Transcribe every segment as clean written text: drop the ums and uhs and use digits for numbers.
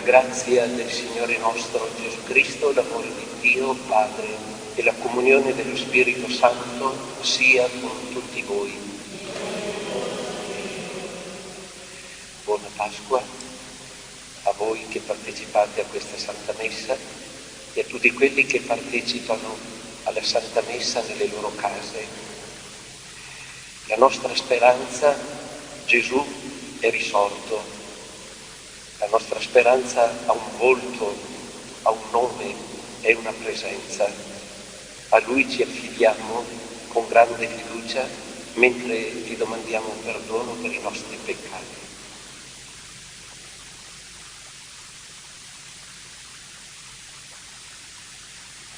grazia del Signore nostro Gesù Cristo, l'amore di Dio Padre e la comunione dello Spirito Santo sia con tutti voi. Buona Pasqua a voi che partecipate a questa Santa Messa e a tutti quelli che partecipano alla Santa Messa nelle loro case. La nostra speranza, Gesù è risorto. La nostra speranza ha un volto, ha un nome, è una presenza. A Lui ci affidiamo con grande fiducia mentre gli domandiamo perdono per i nostri peccati.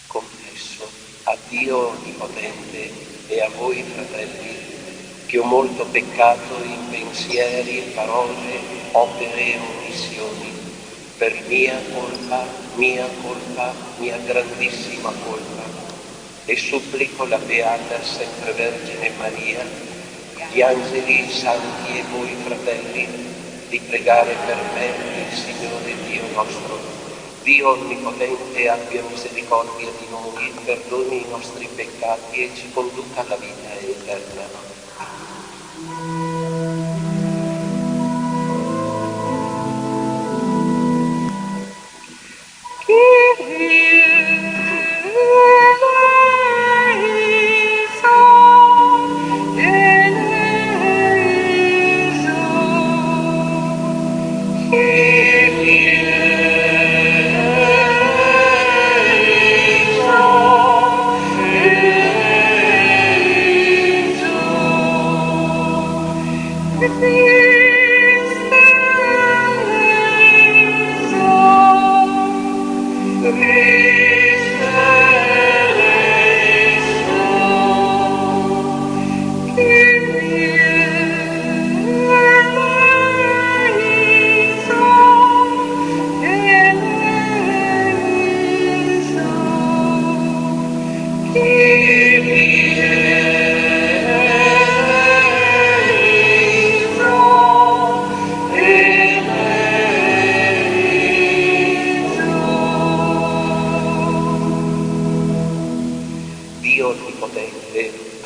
Confesso a Dio Onnipotente e a voi, fratelli, che ho molto peccato in pensieri, parole, opere e omissioni, per mia colpa, mia grandissima colpa, e supplico la Beata Sempre Vergine Maria, gli angeli, i santi e voi, fratelli, di pregare per me il Signore Dio nostro. Dio Onnipotente abbia misericordia di noi, perdoni i nostri peccati e ci conduca alla vita eterna.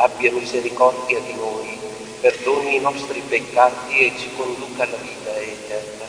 Abbia misericordia di noi, perdoni i nostri peccati e ci conduca alla vita eterna.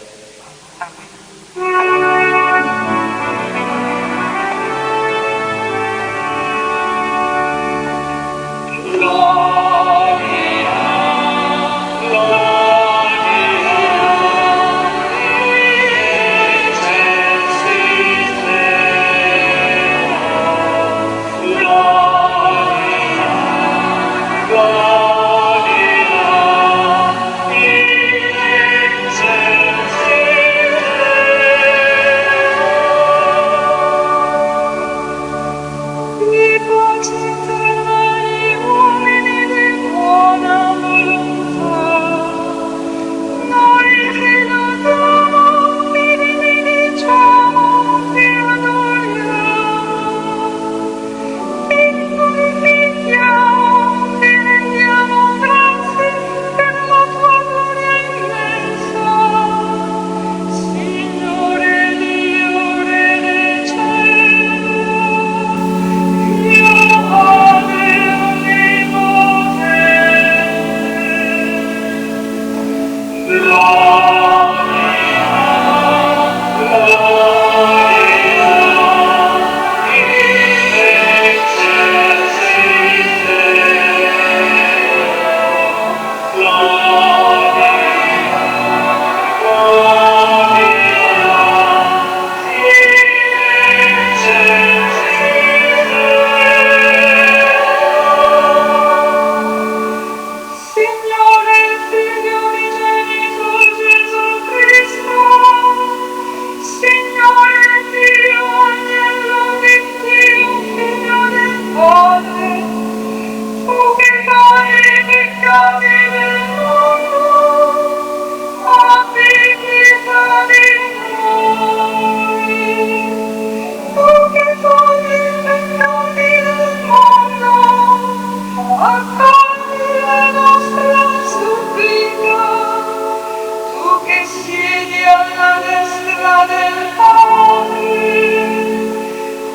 Siedi alla destra terra del Padre,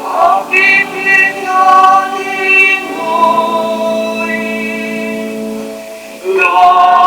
abbi pietà di noi. Gloria,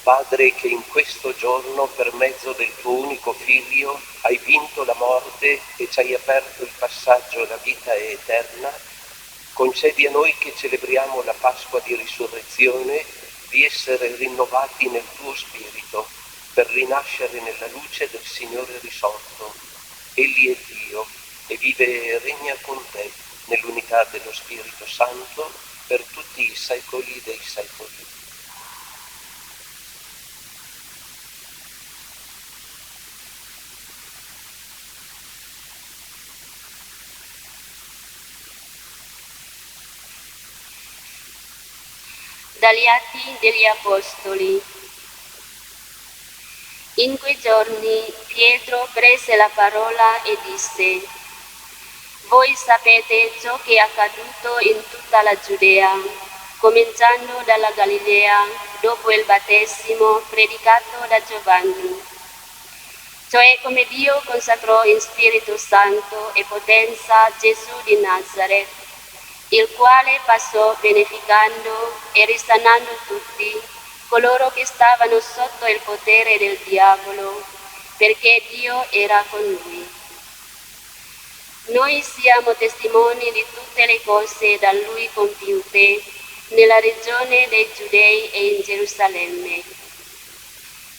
Padre, che in questo giorno, per mezzo del tuo unico Figlio, hai vinto la morte e ci hai aperto il passaggio alla vita eterna, concedi a noi che celebriamo la Pasqua di Risurrezione di essere rinnovati nel tuo Spirito per rinascere nella luce del Signore risorto. Egli è Dio e vive e regna con te nell'unità dello Spirito Santo per tutti i secoli dei secoli. Dagli Atti degli Apostoli. In quei giorni Pietro prese la parola e disse: voi sapete ciò che è accaduto in tutta la Giudea, cominciando dalla Galilea dopo il battesimo predicato da Giovanni, cioè come Dio consacrò in Spirito Santo e potenza Gesù di Nazaret, il quale passò beneficando e risanando tutti coloro che stavano sotto il potere del diavolo, perché Dio era con lui. Noi siamo testimoni di tutte le cose da lui compiute nella regione dei Giudei e in Gerusalemme.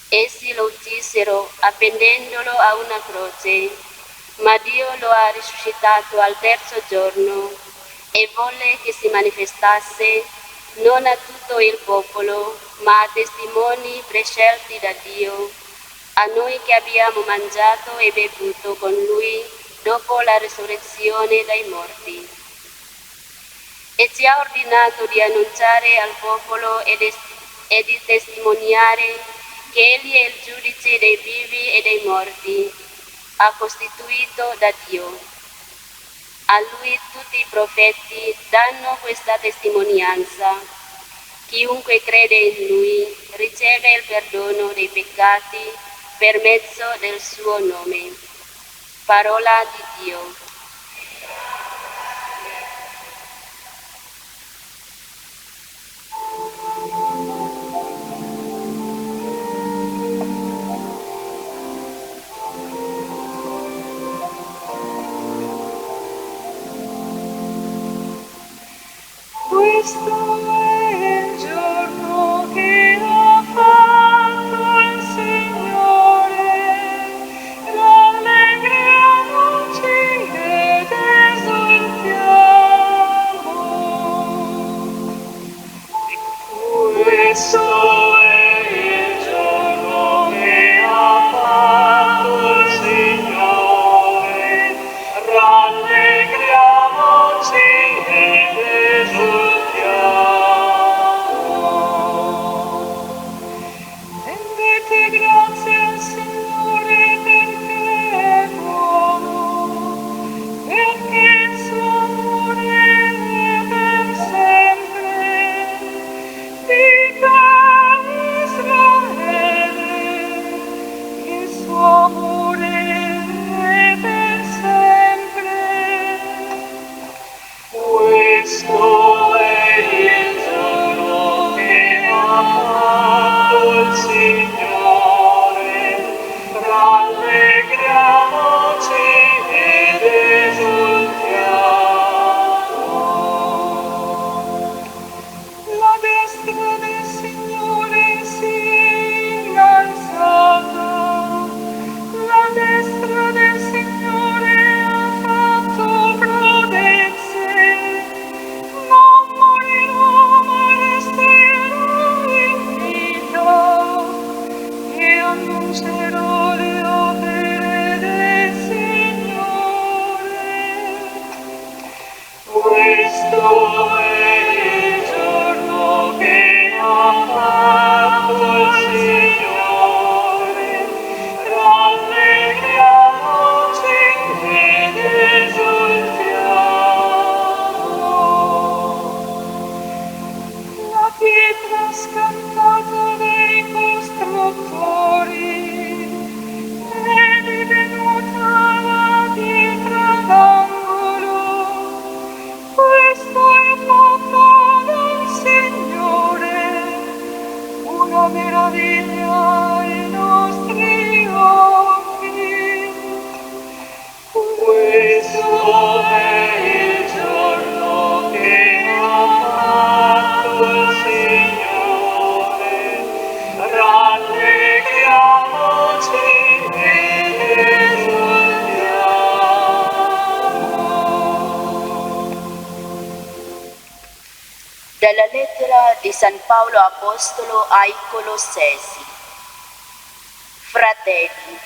Essi lo uccisero appendendolo a una croce, ma Dio lo ha risuscitato al terzo giorno e volle che si manifestasse non a tutto il popolo, ma a testimoni prescelti da Dio, a noi che abbiamo mangiato e bevuto con lui dopo la risurrezione dai morti. E ci ha ordinato di annunciare al popolo e di testimoniare che Egli è il giudice dei vivi e dei morti, ha costituito da Dio. A lui tutti i profeti danno questa testimonianza. Chiunque crede in lui riceve il perdono dei peccati per mezzo del suo nome. Parola di Dio. Questo è il giorno che ha fatto il Signore, rallegriamoci ed esultiamo. Questo è il giorno che ha fatto il Signore, rallegriamoci ed esultiamo. Questo è il giorno che ha fatto il Signore, rallegriamoci ed esultiamo. La pietra scartata dai costruttori è divenuta la pietra d'angolo. Questo è fatto dal Signore, una meraviglia ai nostri occhi. Questo è il giorno che ha fatto il Signore, rallegriamoci ed esultiamo. Dalla lettera di San Paolo Apostolo ai Colossesi. Fratelli,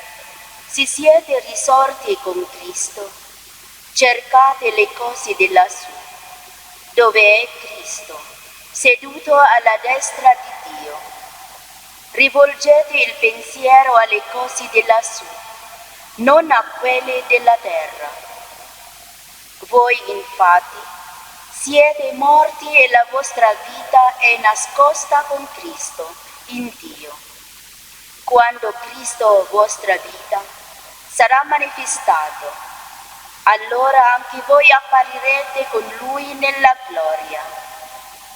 se siete risorti con Cristo, cercate le cose di lassù, dove è Cristo, seduto alla destra di Dio. Rivolgete il pensiero alle cose di lassù, non a quelle della terra. Voi infatti siete morti e la vostra vita è nascosta con Cristo in Dio. Quando Cristo, vostra vita, sarà manifestato, allora anche voi apparirete con Lui nella gloria.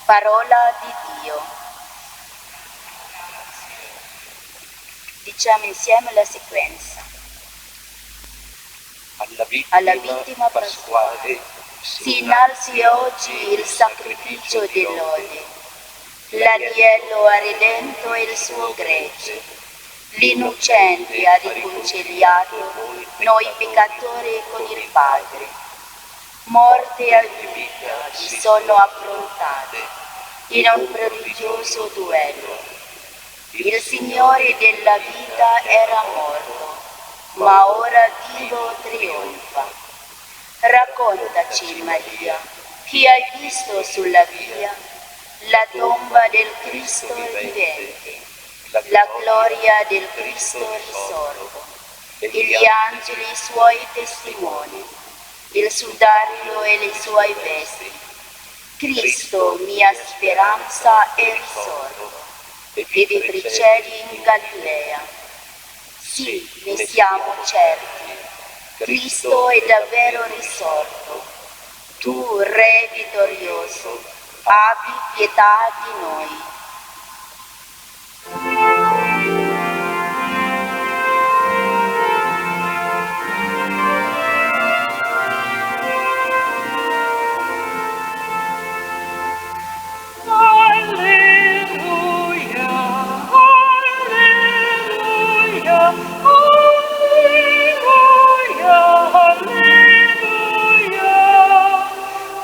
Parola di Dio. Diciamo insieme la sequenza. Alla vittima pasquale Si innalzi oggi il sacrificio di lode. L'agnello ha redento il suo gregge. L'innocente ha riconciliato noi peccatori con il Padre. Morte e vita si sono affrontate in un prodigioso duello. Il Signore della vita era morto, ma ora vivo trionfa. Raccontaci, Maria, che hai visto sulla via la tomba del Cristo vivente, la gloria del Cristo risorto, e gli angeli suoi testimoni, il sudario e le sue vesti. Cristo, mia speranza, è risorto, e vi precedi in Galilea. Sì, ne siamo certi. Cristo è davvero risorto. Tu, Re vittorioso, abbi pietà di noi. Alleluia, alleluia, alleluia, alleluia,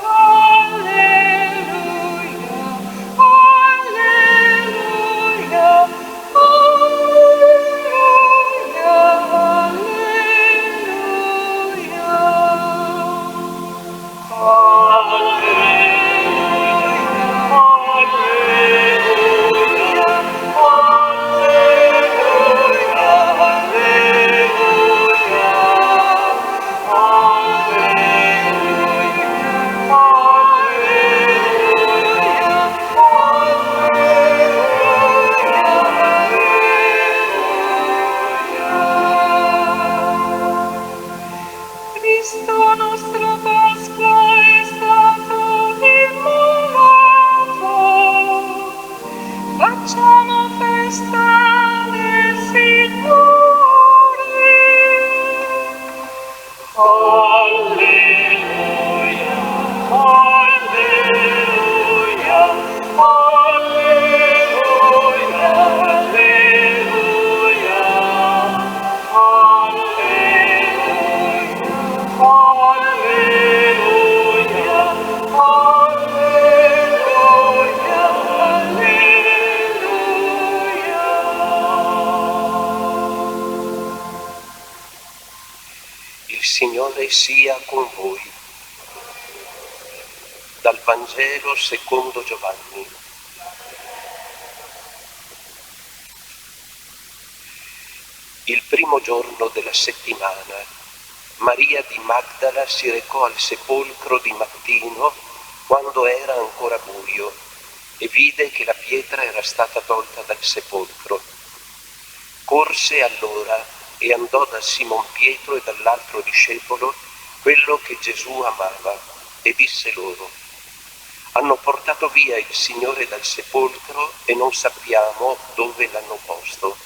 alleluia, Cristo nostro Pasqua è stato immolato. Facciamo festa del Signore. Alleluia, alleluia, alleluia, Il Signore sia con voi. Dal Vangelo secondo Giovanni. Il primo giorno della settimana, Maria di Magdala si recò al sepolcro di mattino quando era ancora buio e vide che la pietra era stata tolta dal sepolcro. Corse allora e andò da Simon Pietro e dall'altro discepolo, quello che Gesù amava, e disse loro: hanno portato via il Signore dal sepolcro e non sappiamo dove l'hanno posto.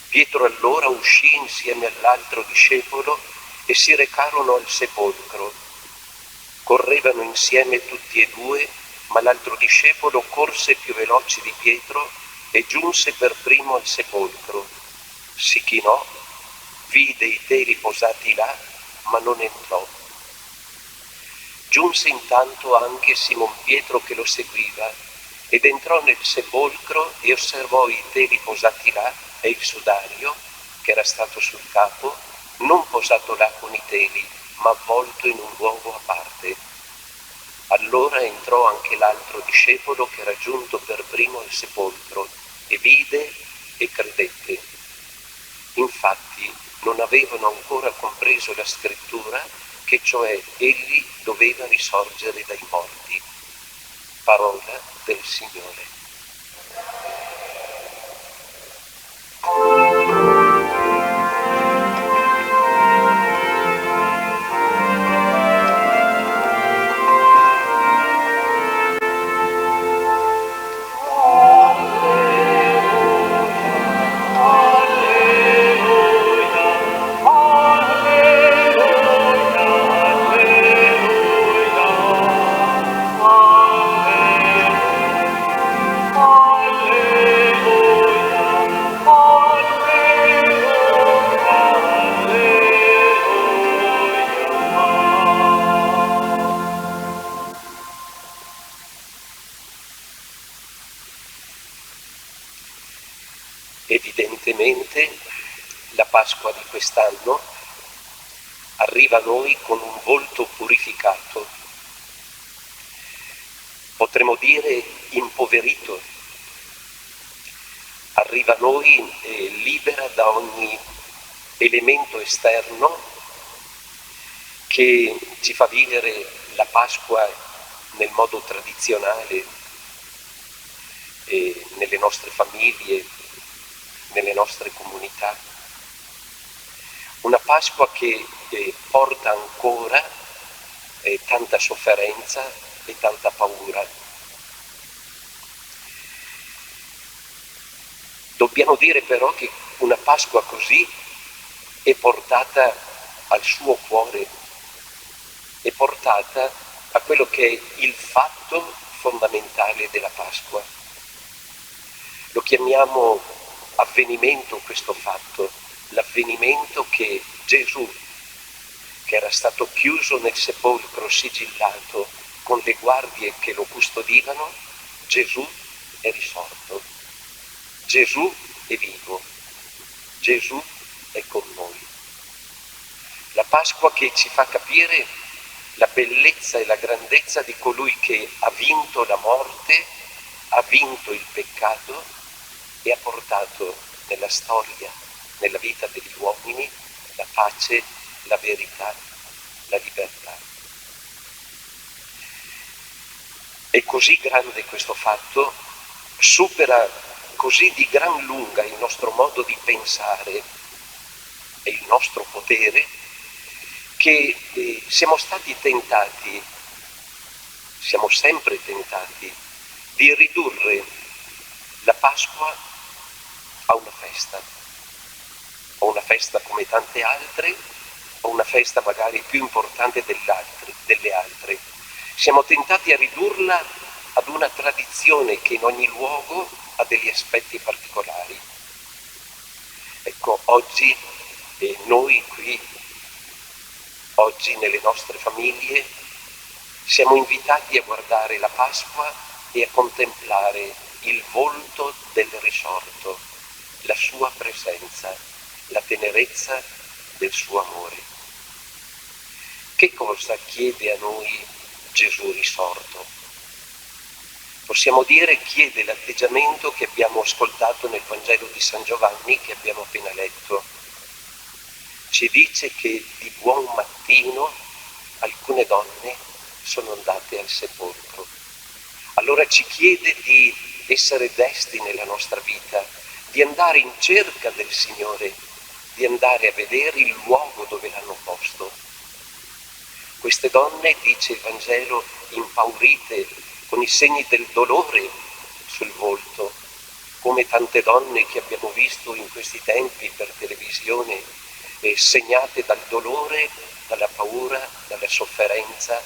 Pietro allora uscì insieme all'altro discepolo e si recarono al sepolcro. Correvano insieme tutti e due, ma l'altro discepolo corse più veloce di Pietro e giunse per primo al sepolcro. Si chinò, vide i teli posati là, ma non entrò. Giunse intanto anche Simon Pietro che lo seguiva ed entrò nel sepolcro e osservò i teli posati là e il sudario, che era stato sul capo, non posato là con i teli, ma avvolto in un luogo a parte. Allora entrò anche l'altro discepolo che era giunto per primo al sepolcro e vide e credette. Infatti non avevano ancora compreso la scrittura, che cioè egli doveva risorgere dai morti. Parola del Signore. Evidentemente la Pasqua di quest'anno arriva a noi con un volto purificato, potremmo dire impoverito, arriva a noi libera da ogni elemento esterno che ci fa vivere la Pasqua nel modo tradizionale, nelle nostre famiglie, nelle nostre comunità. Una Pasqua che porta ancora tanta sofferenza e tanta paura. Dobbiamo dire però che una Pasqua così è portata al suo cuore, è portata a quello che è il fatto fondamentale della Pasqua. Lo chiamiamo avvenimento questo fatto, l'avvenimento che Gesù, che era stato chiuso nel sepolcro sigillato con le guardie che lo custodivano, Gesù è risorto, Gesù è vivo, Gesù è con noi. La Pasqua che ci fa capire la bellezza e la grandezza di colui che ha vinto la morte, ha vinto il peccato e ha portato nella storia, nella vita degli uomini, la pace, la verità, la libertà. È così grande questo fatto, supera così di gran lunga il nostro modo di pensare e il nostro potere, che siamo stati tentati, siamo sempre tentati, di ridurre la Pasqua a una festa come tante altre, o una festa magari più importante delle altre. Siamo tentati a ridurla ad una tradizione che in ogni luogo ha degli aspetti particolari. Ecco, oggi noi qui, oggi nelle nostre famiglie, siamo invitati a guardare la Pasqua e a contemplare il volto del risorto, la sua presenza, la tenerezza del suo amore. Che cosa chiede a noi Gesù risorto. Possiamo dire chiede l'atteggiamento che abbiamo ascoltato nel Vangelo di San Giovanni che abbiamo appena letto. Ci dice che di buon mattino alcune donne sono andate al sepolcro. Allora ci chiede di essere desti nella nostra vita, di andare in cerca del Signore, di andare a vedere il luogo dove l'hanno posto. Queste donne, dice il Vangelo, impaurite, con i segni del dolore sul volto, come tante donne che abbiamo visto in questi tempi per televisione, segnate dal dolore, dalla paura, dalla sofferenza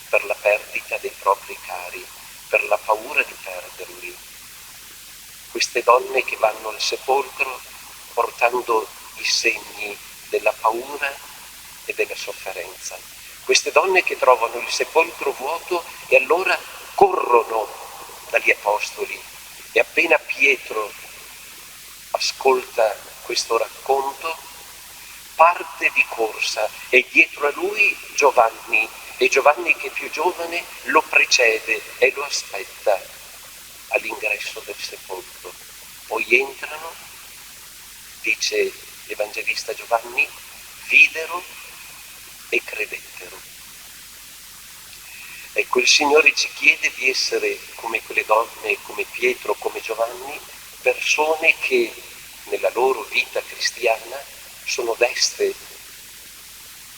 per la perdita dei propri cari, per la paura di perderli. Queste donne che vanno al sepolcro portando i segni della paura e della sofferenza. Queste donne che trovano il sepolcro vuoto e allora corrono dagli apostoli e appena Pietro ascolta questo racconto parte di corsa e dietro a lui Giovanni, e Giovanni che è più giovane lo precede e lo aspetta all'ingresso del sepolcro. Poi entrano, dice l'Evangelista Giovanni, videro e credettero. Ecco, il Signore ci chiede di essere come quelle donne, come Pietro, come Giovanni, persone che nella loro vita cristiana sono deste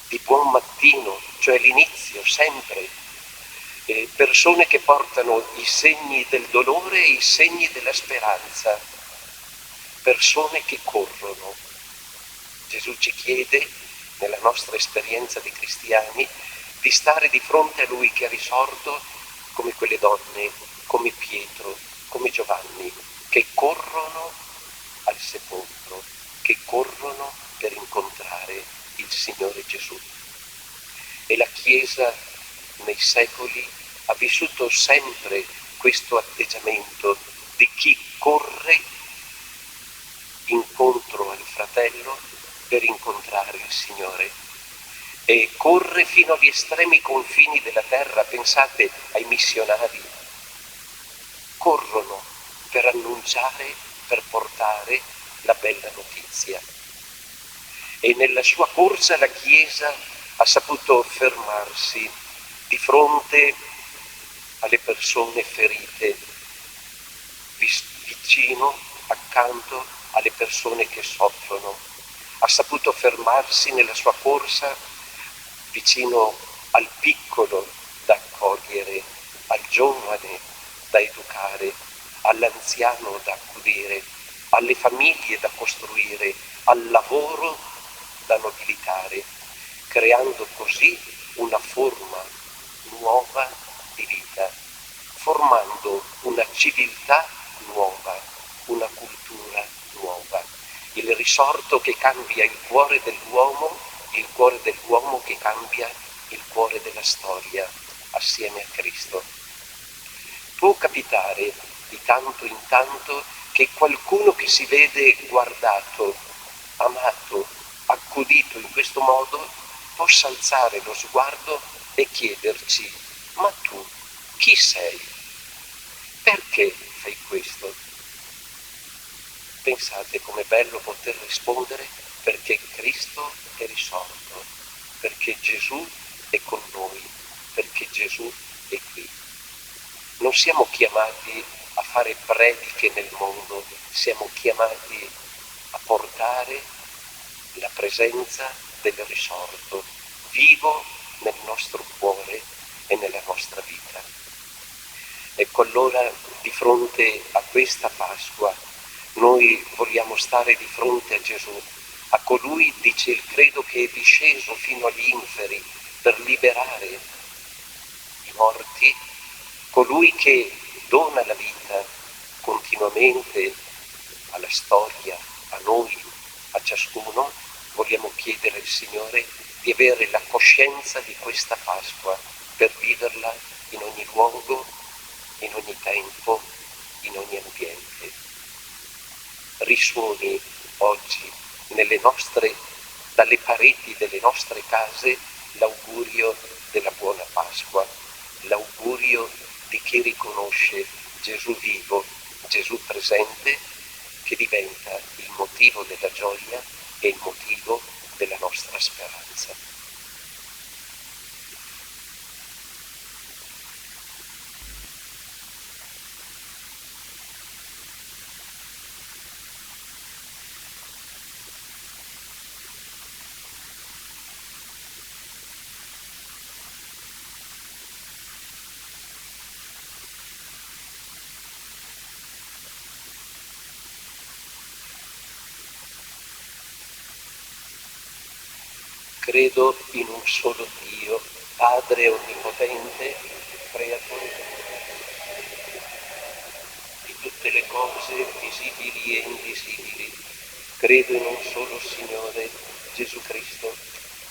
di buon mattino, cioè l'inizio sempre, persone che portano i segni del dolore e i segni della speranza, persone che corrono. Gesù ci chiede, nella nostra esperienza di cristiani, di stare di fronte a Lui che è risorto come quelle donne, come Pietro, come Giovanni, che corrono al sepolcro, che corrono per incontrare il Signore Gesù. E la Chiesa nei secoli ha vissuto sempre questo atteggiamento di chi corre incontro al fratello per incontrare il Signore. E corre fino agli estremi confini della terra, pensate ai missionari, corrono per annunciare, per portare la bella notizia. E nella sua corsa la Chiesa ha saputo fermarsi di fronte alle persone ferite, vicino, accanto alle persone che soffrono. Ha saputo fermarsi nella sua corsa vicino al piccolo da accogliere, al giovane da educare, all'anziano da accudire, alle famiglie da costruire, al lavoro da nobilitare, creando così una forma nuova di vita, formando una civiltà nuova, una cultura nuova. Il risorto che cambia il cuore dell'uomo, il cuore dell'uomo che cambia il cuore della storia assieme a Cristo. Può capitare di tanto in tanto che qualcuno che si vede guardato, amato, accudito in questo modo possa alzare lo sguardo e chiederci: ma tu chi sei? Perché fai questo? Pensate com'è bello poter rispondere: perché Cristo è risorto, perché Gesù è con noi, perché Gesù è qui. Non siamo chiamati a fare prediche nel mondo, siamo chiamati a portare la presenza del risorto vivo nel nostro cuore e nella nostra vita. Ecco, allora di fronte a questa Pasqua noi vogliamo stare di fronte a Gesù, a colui, dice il credo, che è disceso fino agli inferi per liberare i morti, colui che dona la vita continuamente alla storia, a noi, a ciascuno. Vogliamo chiedere al Signore di avere la coscienza di questa Pasqua per viverla in ogni luogo, in ogni tempo, in ogni ambiente. Risuoni oggi dalle pareti delle nostre case l'augurio della buona Pasqua, l'augurio di chi riconosce Gesù vivo, Gesù presente, che diventa il motivo della gioia e il motivo della nostra speranza. Credo in un solo Dio, Padre onnipotente, creatore di tutte le cose visibili e invisibili. Credo in un solo Signore, Gesù Cristo,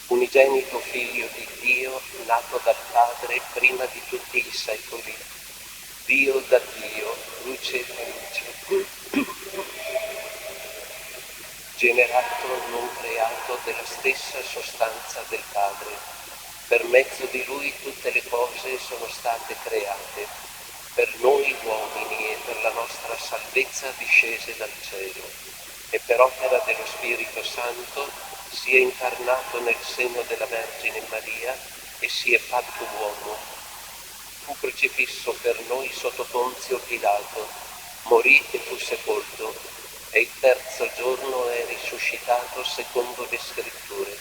unigenito Figlio di Dio, nato dal Padre prima di tutti i secoli, Dio da Dio, luce da luce, generato non creato della stessa sostanza del Padre. Per mezzo di Lui tutte le cose sono state create, per noi uomini e per la nostra salvezza discese dal cielo, e per opera dello Spirito Santo si è incarnato nel seno della Vergine Maria e si è fatto uomo. Fu crocifisso per noi sotto Ponzio Pilato, morì e fu sepolto, e il terzo giorno è risuscitato secondo le Scritture,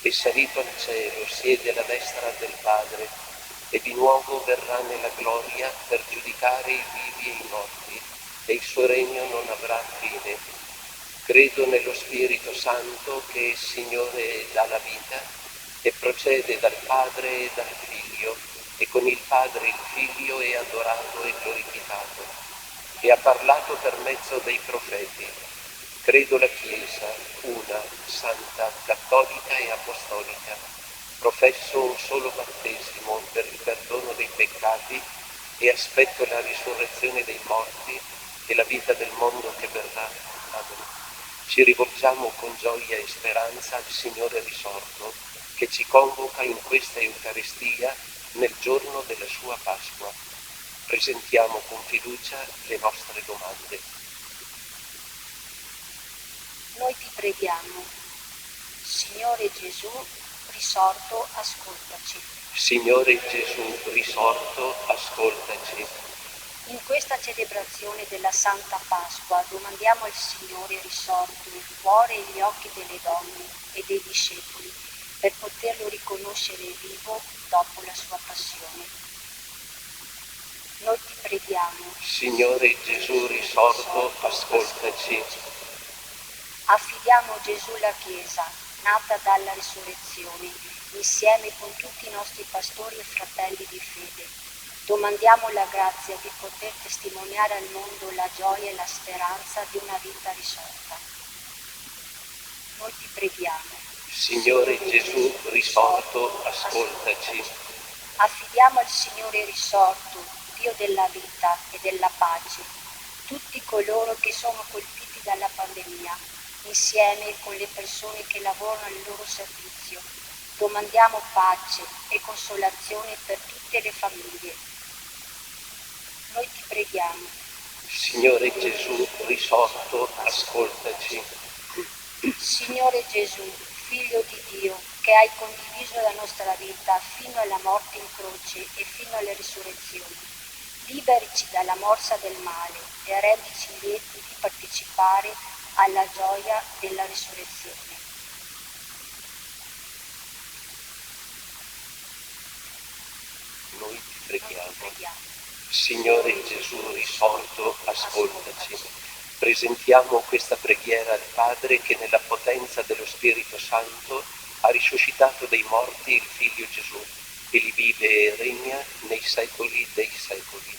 è salito al cielo, siede alla destra del Padre, e di nuovo verrà nella gloria per giudicare i vivi e i morti, e il suo regno non avrà fine. Credo nello Spirito Santo che è Signore e dà la vita, e procede dal Padre e dal Figlio, e con il Padre e il Figlio è adorato e glorificato, e ha parlato per mezzo dei profeti. Credo la Chiesa, una, santa, cattolica e apostolica. Professo un solo battesimo per il perdono dei peccati e aspetto la risurrezione dei morti e la vita del mondo che verrà. Amen. Ci rivolgiamo con gioia e speranza al Signore risorto, che ci convoca in questa Eucaristia nel giorno della sua Pasqua. Presentiamo con fiducia le nostre domande. Noi ti preghiamo, Signore Gesù risorto, ascoltaci. Signore Gesù risorto, ascoltaci. In questa celebrazione della Santa Pasqua domandiamo al Signore risorto il cuore e gli occhi delle donne e dei discepoli per poterlo riconoscere vivo dopo la sua passione. Noi ti preghiamo, Signore Gesù risorto, ascoltaci. Affidiamo a Gesù la Chiesa, nata dalla risurrezione, insieme con tutti i nostri pastori e fratelli di fede. Domandiamo la grazia di poter testimoniare al mondo la gioia e la speranza di una vita risorta. Noi ti preghiamo. Signore Gesù risorto, ascoltaci. Affidiamo al Signore risorto, Dio della vita e della pace, tutti coloro che sono colpiti dalla pandemia, insieme con le persone che lavorano al loro servizio. Domandiamo pace e consolazione per tutte le famiglie. Noi ti preghiamo. Signore Gesù risorto, ascoltaci. Signore Gesù, Figlio di Dio, che hai condiviso la nostra vita fino alla morte in croce e fino alla risurrezione, liberici dalla morsa del male e rendici lieti di partecipare alla gioia della risurrezione. Noi ti preghiamo. Signore Gesù risorto, ascoltaci. Presentiamo questa preghiera al Padre che nella potenza dello Spirito Santo ha risuscitato dai morti il Figlio Gesù, e li vive e regna nei secoli dei secoli.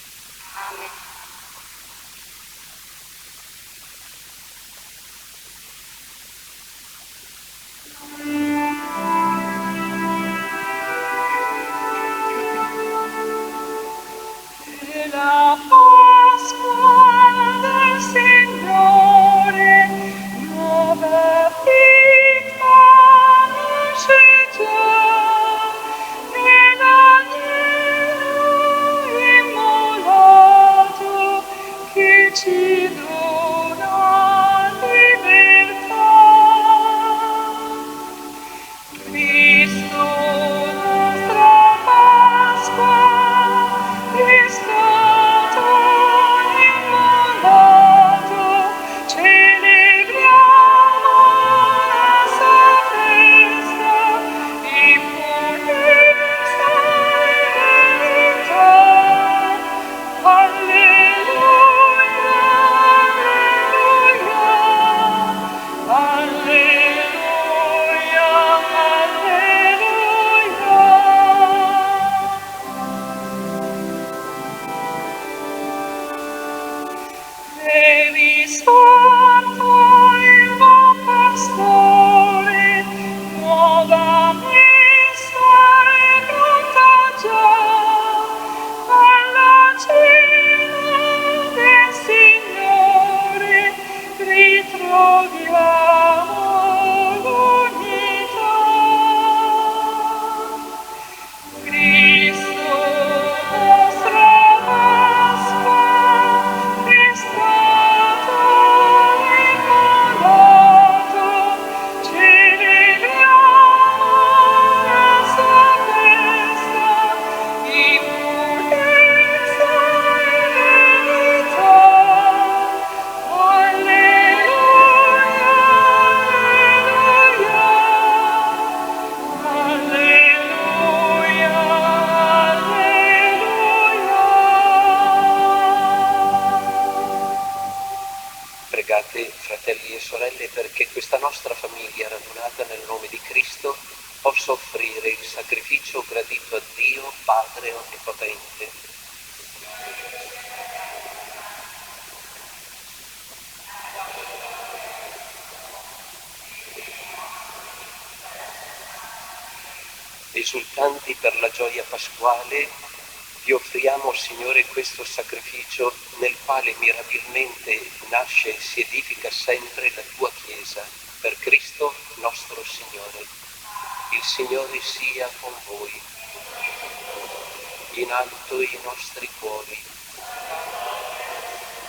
Amen. La Pasqua del Signore, nuova vita nasce già, nella Padre Onnipotente. Esultanti per la gioia pasquale, ti offriamo, Signore, questo sacrificio nel quale mirabilmente nasce e si edifica sempre la tua Chiesa, per Cristo nostro Signore. Il Signore sia con voi. In alto i nostri cuori.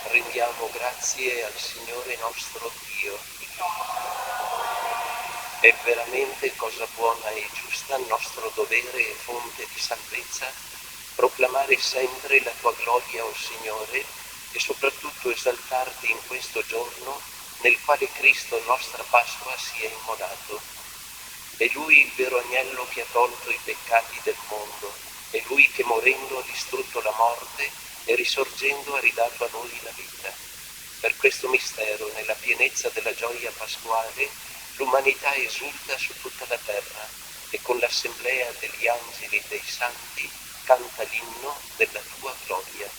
Rendiamo grazie al Signore nostro Dio. È veramente cosa buona e giusta, nostro dovere e fonte di salvezza, proclamare sempre la tua gloria, o Signore, e soprattutto esaltarti in questo giorno nel quale Cristo, nostra Pasqua, si è immolato. È Lui il vero agnello che ha tolto i peccati del mondo, è Lui che morendo ha distrutto la morte e risorgendo ha ridato a noi la vita. Per questo mistero, nella pienezza della gioia pasquale, l'umanità esulta su tutta la terra e con l'assemblea degli angeli e dei santi canta l'inno della tua gloria.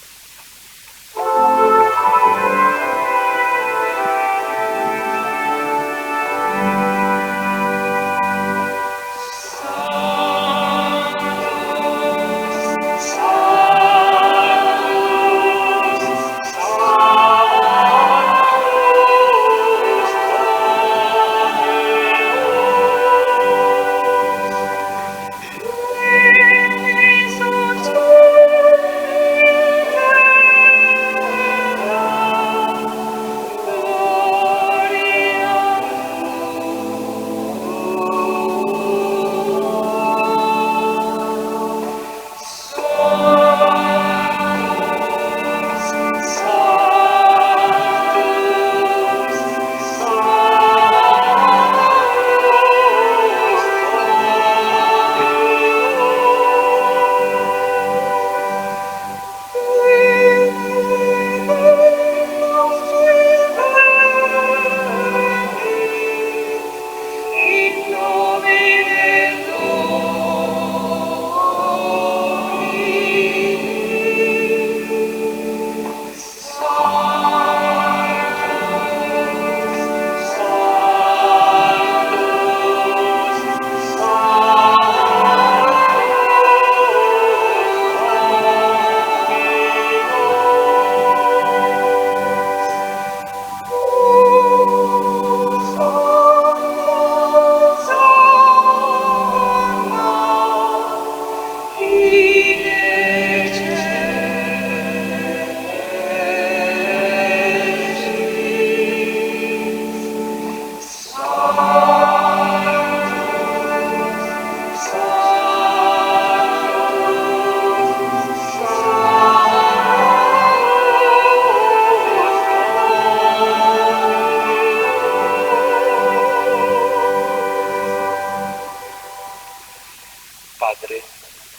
Padre,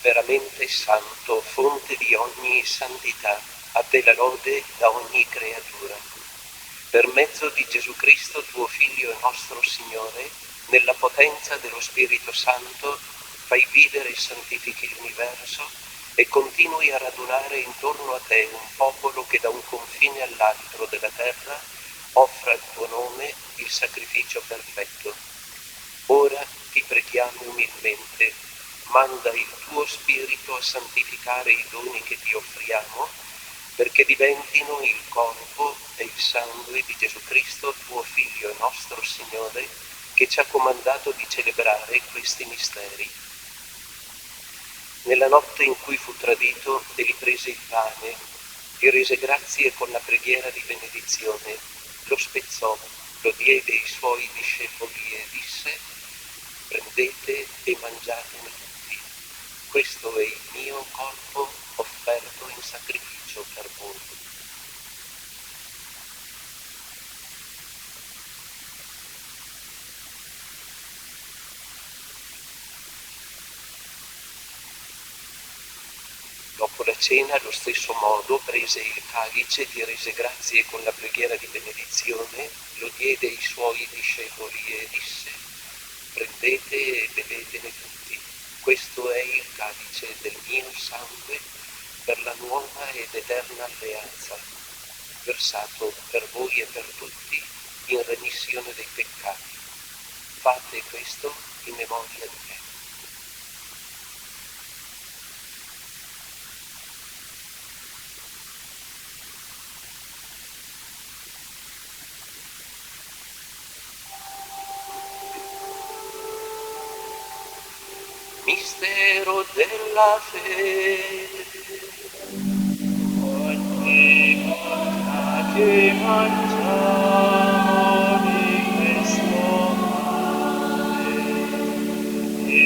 veramente santo, fonte di ogni santità, a te la lode da ogni creatura. Per mezzo di Gesù Cristo, tuo Figlio e nostro Signore, nella potenza dello Spirito Santo, fai vivere e santifichi l'universo e continui a radunare intorno a te un popolo che da un confine all'altro della terra offra al tuo nome il sacrificio perfetto. Ora ti preghiamo umilmente, manda il tuo Spirito a santificare i doni che ti offriamo, perché diventino il corpo e il sangue di Gesù Cristo, tuo Figlio e nostro Signore, che ci ha comandato di celebrare questi misteri. Nella notte in cui fu tradito, egli prese il pane, ti rese grazie con la preghiera di benedizione, lo spezzò, lo diede ai suoi discepoli e disse: prendete e mangiatene tutti, questo è il mio corpo offerto in sacrificio per voi. Dopo la cena, allo stesso modo, prese il calice, ti rese grazie con la preghiera di benedizione, lo diede ai suoi discepoli e disse: prendete e bevetene tutti, Questo è il calice del mio sangue per la nuova ed eterna alleanza, versato per voi e per tutti in remissione dei peccati. Fate questo in memoria di me. Mistero della fede. Ogni volta che mangiamo di questo pane e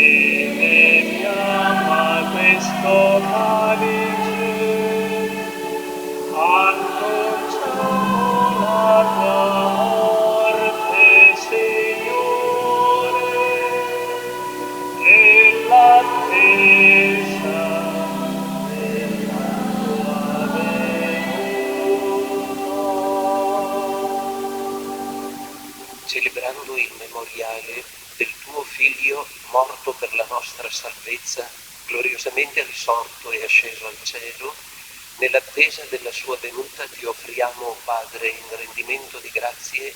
beviamo questo calice, annunciamo la tua morte, Signore, e l'attesa della tua venuta. Celebrando il memoriale del tuo Figlio morto per la nostra salvezza, gloriosamente risorto e asceso al cielo, nell'attesa della sua venuta ti offriamo, o Padre, in rendimento di grazie,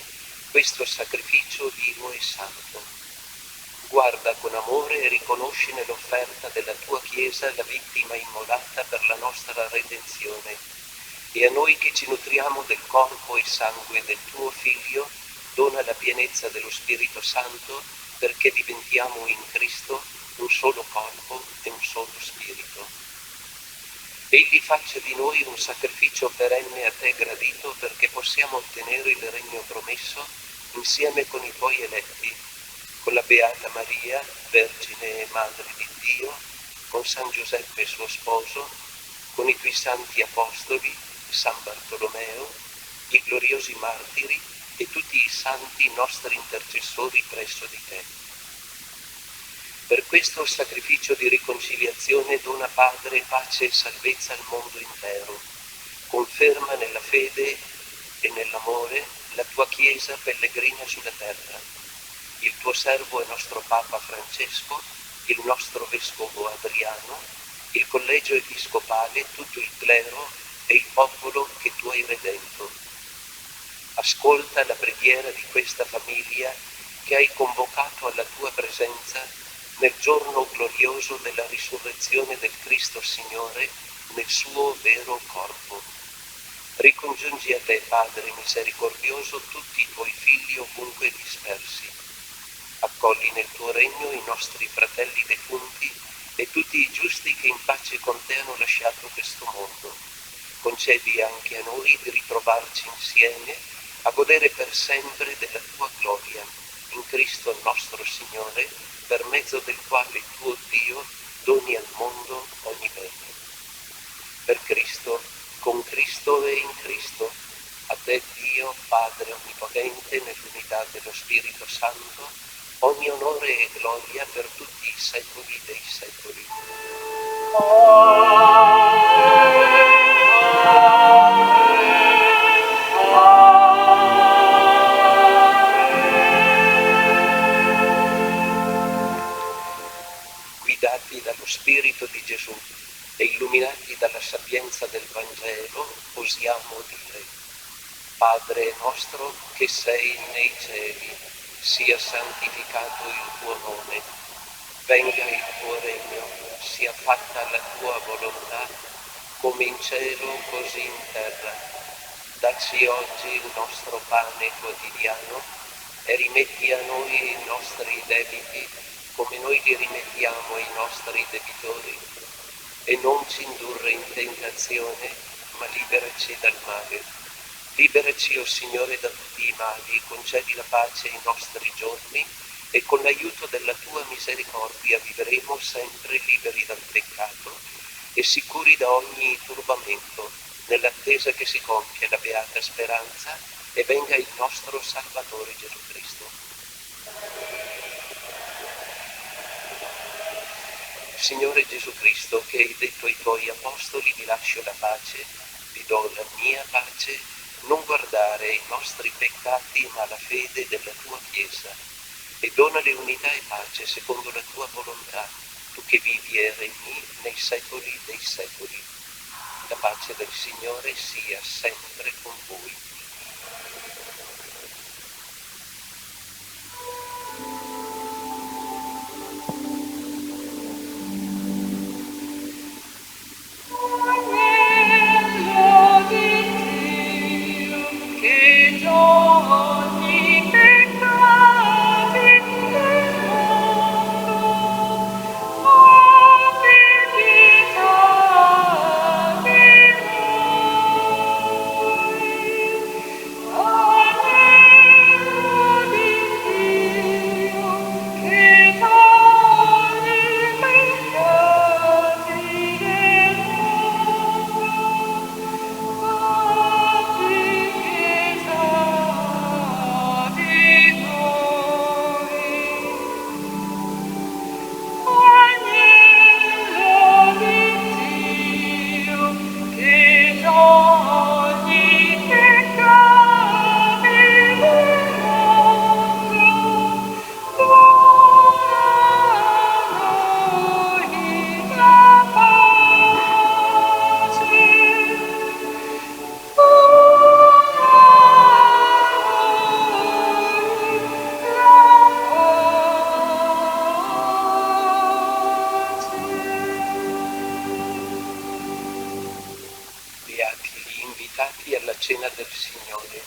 questo sacrificio vivo e santo. Guarda con amore e riconosci nell'offerta della tua Chiesa la vittima immolata per la nostra redenzione, e a noi che ci nutriamo del corpo e sangue del tuo Figlio dona la pienezza dello Spirito Santo, perché diventiamo in Cristo un solo corpo e un solo Spirito. Egli faccia di noi un sacrificio perenne a te gradito, perché possiamo ottenere il regno promesso insieme con i tuoi eletti, con la Beata Maria, Vergine e Madre di Dio, con San Giuseppe suo sposo, con i tuoi santi apostoli, San Bartolomeo, i gloriosi martiri e tutti i santi nostri intercessori presso di te. Per questo sacrificio di riconciliazione dona, Padre, pace e salvezza al mondo intero. Conferma nella fede e nell'amore la tua Chiesa pellegrina sulla terra. Il tuo servo e nostro Papa Francesco, il nostro Vescovo Adriano, il Collegio Episcopale, tutto il clero e il popolo che tu hai redento. Ascolta la preghiera di questa famiglia che hai convocato alla tua presenza nel giorno glorioso della risurrezione del Cristo Signore nel suo vero corpo. Ricongiungi a te, Padre misericordioso, tutti i tuoi figli ovunque dispersi. Accogli nel tuo regno i nostri fratelli defunti e tutti i giusti che in pace con te hanno lasciato questo mondo. Concedi anche a noi di ritrovarci insieme a godere per sempre della tua gloria, in Cristo nostro Signore, per mezzo del quale tuo Dio doni al mondo ogni bene. Per Cristo, con Cristo e in Cristo, a te Dio, Padre Onnipotente, nell'unità dello Spirito Santo, ogni onore e gloria per tutti i secoli dei secoli. Guidati dallo Spirito di Gesù e illuminati dalla sapienza del Vangelo, osiamo dire: Padre nostro che sei nei cieli, sia santificato il tuo nome, venga il tuo regno, sia fatta la tua volontà, come in cielo così in terra. Dacci oggi il nostro pane quotidiano e rimetti a noi i nostri debiti, come noi li rimettiamo ai nostri debitori, e non ci indurre in tentazione, ma liberaci dal male. Liberaci, o Signore, da tutti i mali, concedi la pace ai nostri giorni, e con l'aiuto della tua misericordia vivremo sempre liberi dal peccato e sicuri da ogni turbamento, nell'attesa che si compia la beata speranza e venga il nostro Salvatore Gesù Cristo. Signore Gesù Cristo, che hai detto ai tuoi apostoli: vi lascio la pace, vi do la mia pace, non guardare ai nostri peccati ma alla fede della tua Chiesa, e donale unità e pace secondo la tua volontà, tu che secoli dei secoli. La pace del Signore sia sempre con voi. Beati gli invitati alla cena del Signore.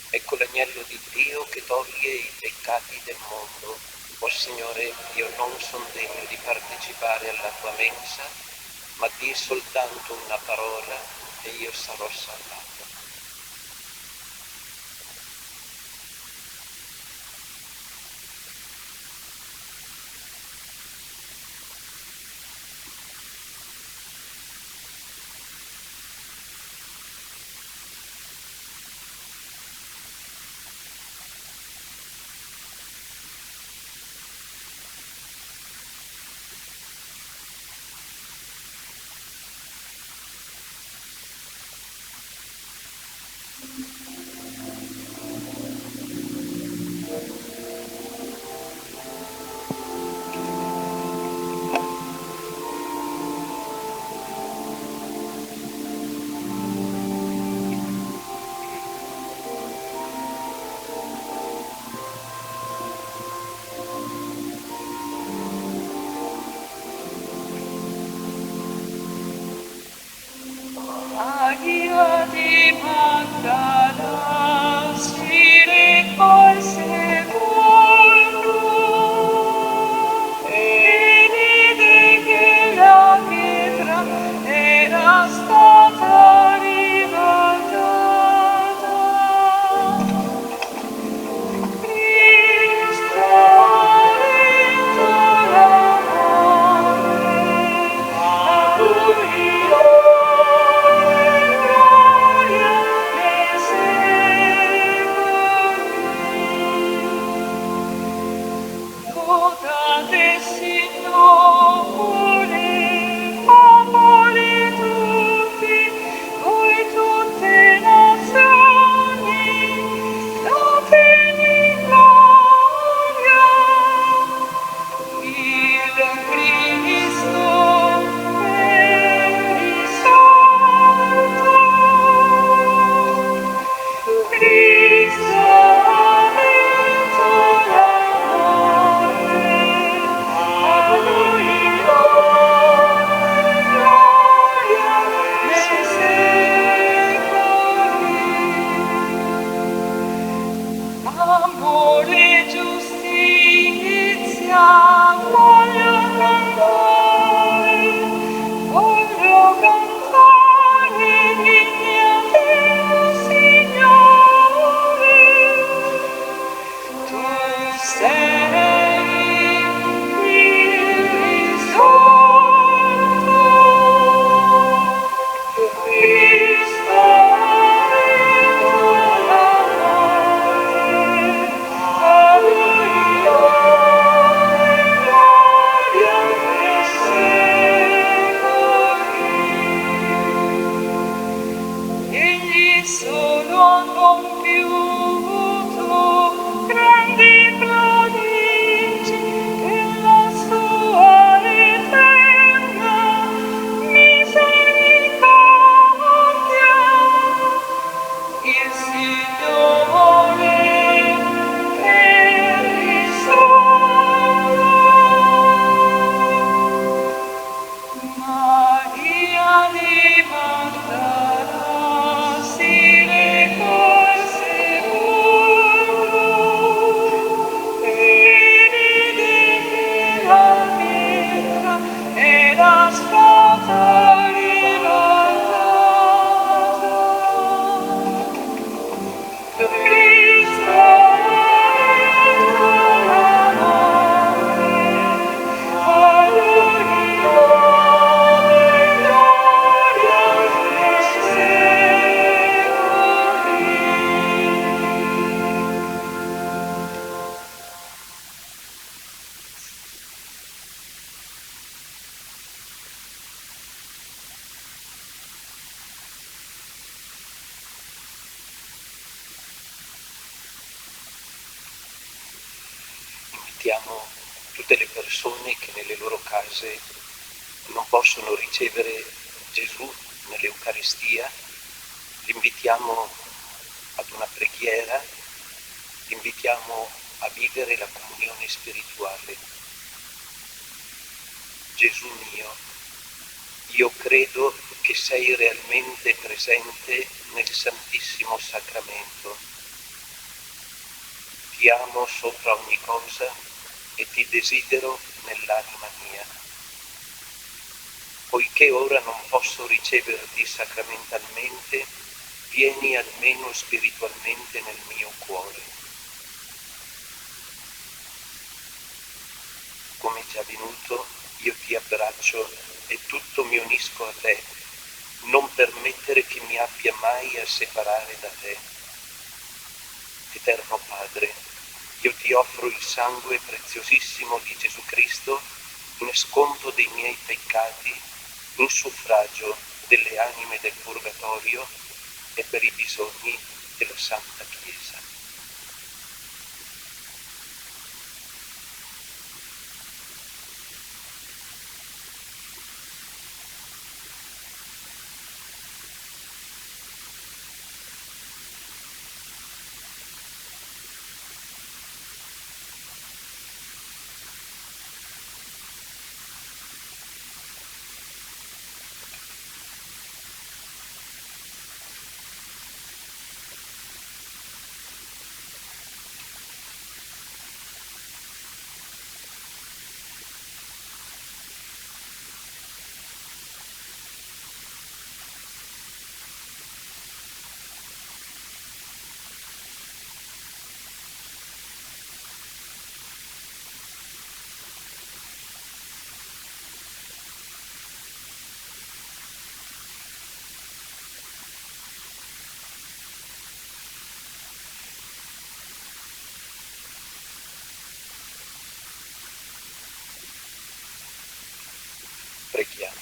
Ecco l'agnello di Dio che toglie i peccati del mondo. O Signore, io non sono degno di partecipare alla tua mensa, ma di soltanto una parola e io sarò salvato. Maria di Magdala si recò seguendo e vide che la pietra era stata ribaltata. Cristo ha l'amore, a lui gloria e Maria di Magdala si recò al sepolcro e vide che la pietra era stata ribaltata. Cristo è l'amore, a Lui lode e gloria nei secoli. Invitiamo tutte le persone che nelle loro case non possono ricevere Gesù nell'Eucaristia, li invitiamo ad una preghiera, li invitiamo a vivere la comunione spirituale. Gesù mio, io credo che sei realmente presente nel Santissimo Sacramento. Ti amo sopra ogni cosa e ti desidero nell'anima mia. Poiché ora non posso riceverti sacramentalmente, vieni almeno spiritualmente nel mio cuore. Come già venuto, io ti abbraccio e tutto mi unisco a te, non permettere che mi abbia mai a separare da te. Eterno Padre, io ti offro il sangue preziosissimo di Gesù Cristo in sconto dei miei peccati, in suffragio delle anime del purgatorio e per i bisogni della Santa Chiesa. Preghiamo.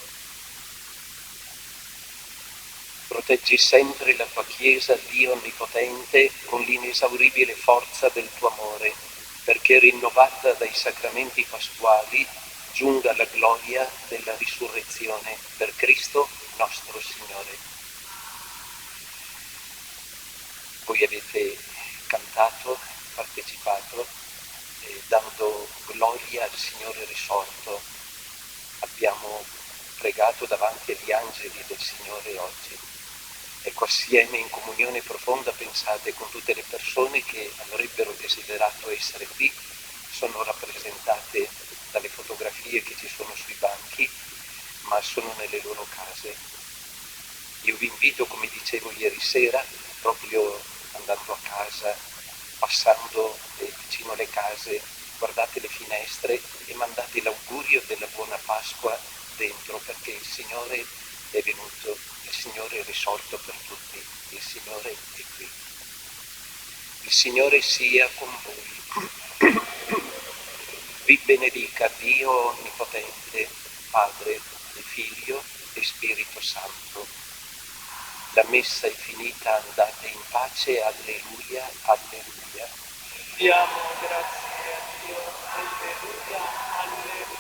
Proteggi sempre la tua Chiesa, Dio Onnipotente, con l'inesauribile forza del tuo amore, perché rinnovata dai sacramenti pasquali giunga alla gloria della risurrezione per Cristo nostro Signore. Voi avete cantato, partecipato, dando gloria al Signore risorto. Abbiamo pregato davanti agli angeli del Signore oggi. Ecco, assieme in comunione profonda pensate con tutte le persone che avrebbero desiderato essere qui, sono rappresentate dalle fotografie che ci sono sui banchi, ma sono nelle loro case. Io vi invito, come dicevo ieri sera, proprio andando a casa, passando vicino alle case, guardate le finestre e mandate l'augurio della buona Pasqua dentro, perché il Signore è venuto, il Signore è risorto per tutti, il Signore è qui. Il Signore sia con voi. Vi benedica Dio Onnipotente, Padre e Figlio e Spirito Santo. La messa è finita, andate in pace, alleluia, alleluia. Diamo grazie a Dio, alleluia, alleluia.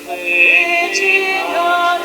Regina